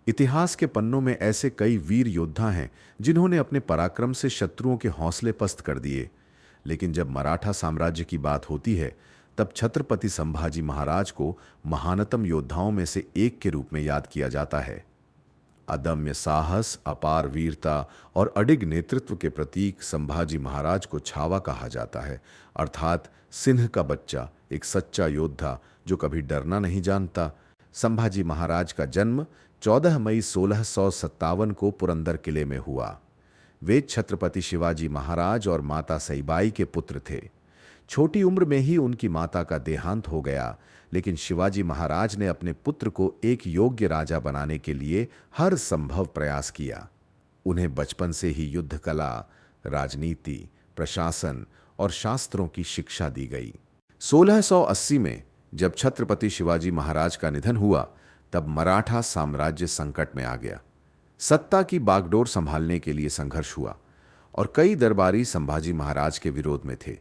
इतिहास के पन्नों में ऐसे कई वीर योद्धा हैं जिन्होंने अपने पराक्रम से शत्रुओं के हौसले पस्त कर दिए। लेकिन जब मराठा साम्राज्य की बात होती है, तब छत्रपति संभाजी महाराज को महानतम योद्धाओं में से एक के रूप में याद किया जाता है। अदम्य साहस, अपार वीरता और अडिग नेतृत्व के प्रतीक संभाजी महाराज को छावा कहा जाता है, अर्थात सिंह का बच्चा, एक सच्चा योद्धा जो कभी डरना नहीं जानता। संभाजी महाराज का जन्म 14 मई 1657 को पुरंदर किले में हुआ। वे छत्रपति शिवाजी महाराज और माता सईबाई के पुत्र थे। छोटी उम्र में ही उनकी माता का देहांत हो गया, लेकिन शिवाजी महाराज ने अपने पुत्र को एक योग्य राजा बनाने के लिए हर संभव प्रयास किया। उन्हें बचपन से ही युद्ध कला, राजनीति, प्रशासन और शास्त्रों की शिक्षा दी गई। 1680 में जब छत्रपति शिवाजी महाराज का निधन हुआ, तब मराठा साम्राज्य संकट में आ गया। सत्ता की बागडोर संभालने के लिए संघर्ष हुआ और कई दरबारी संभाजी महाराज के विरोध में थे।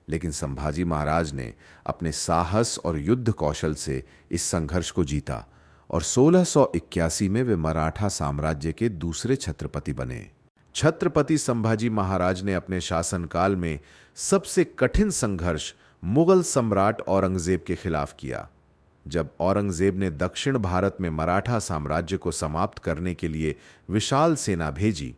लेकिन संभाजी महाराज ने अपने साहस और युद्ध कौशल से इस संघर्ष को जीता और 1681 में वे मराठा साम्राज्य के दूसरे छत्रपति बने। छत्रपति संभाजी महाराज ने अपने शासनकाल में सबसे कठिन संघर्ष मुगल सम्राट औरंगजेब के खिलाफ किया। जब औरंगजेब ने दक्षिण भारत में मराठा साम्राज्य को समाप्त करने के लिए विशाल सेना भेजी,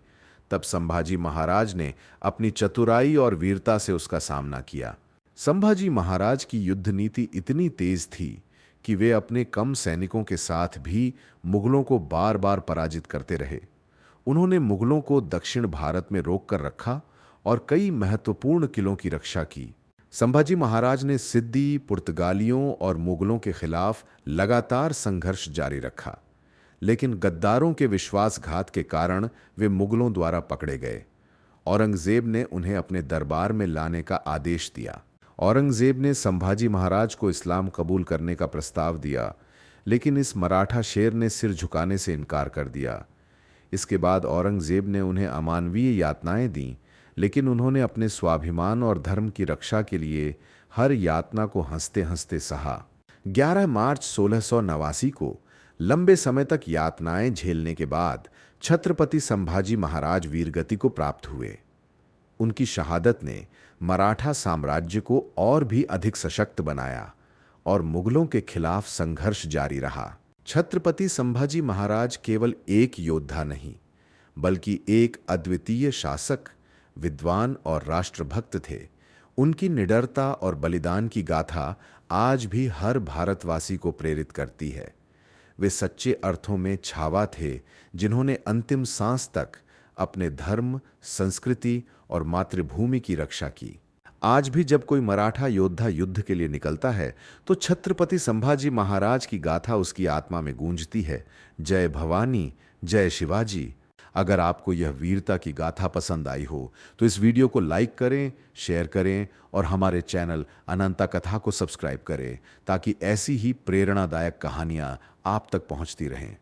तब संभाजी महाराज ने अपनी चतुराई और वीरता से उसका सामना किया। संभाजी महाराज की युद्ध नीति इतनी तेज थी कि वे अपने कम सैनिकों के साथ भी मुगलों को बार बार पराजित करते रहे। उन्होंने मुगलों को दक्षिण भारत में रोक कर रखा और कई महत्वपूर्ण किलों की रक्षा की। संभाजी महाराज ने सिद्दी, पुर्तगालियों और मुगलों के खिलाफ लगातार संघर्ष जारी रखा, लेकिन गद्दारों के विश्वासघात के कारण वे मुगलों द्वारा पकड़े गए। औरंगजेब ने उन्हें अपने दरबार में लाने का आदेश दिया। औरंगजेब ने संभाजी महाराज को इस्लाम कबूल करने का प्रस्ताव दिया, लेकिन इस मराठा शेर ने सिर झुकाने से इनकार कर दिया। इसके बाद औरंगजेब ने उन्हें अमानवीय यातनाएं दी, लेकिन उन्होंने अपने स्वाभिमान और धर्म की रक्षा के लिए हर यातना को हंसते हंसते सहा। 11 मार्च 1689 को लंबे समय तक यातनाएं झेलने के बाद छत्रपति संभाजी महाराज वीरगति को प्राप्त हुए। उनकी शहादत ने मराठा साम्राज्य को और भी अधिक सशक्त बनाया और मुगलों के खिलाफ संघर्ष जारी रहा। छत्रपति संभाजी महाराज केवल एक योद्धा नहीं, बल्कि एक अद्वितीय शासक, विद्वान और राष्ट्रभक्त थे। उनकी निडरता और बलिदान की गाथा आज भी हर भारतवासी को प्रेरित करती है। वे सच्चे अर्थों में छावा थे, जिन्होंने अंतिम सांस तक अपने धर्म, संस्कृति और मातृभूमि की रक्षा की। आज भी जब कोई मराठा योद्धा युद्ध के लिए निकलता है, तो छत्रपति संभाजी महाराज की गाथा उसकी आत्मा में गूंजती है। जय भवानी, जय शिवाजी। अगर आपको यह वीरता की गाथा पसंद आई हो, तो इस वीडियो को लाइक करें, शेयर करें और हमारे चैनल अनंता कथा को सब्सक्राइब करें, ताकि ऐसी ही प्रेरणादायक कहानियां आप तक पहुंचती रहें।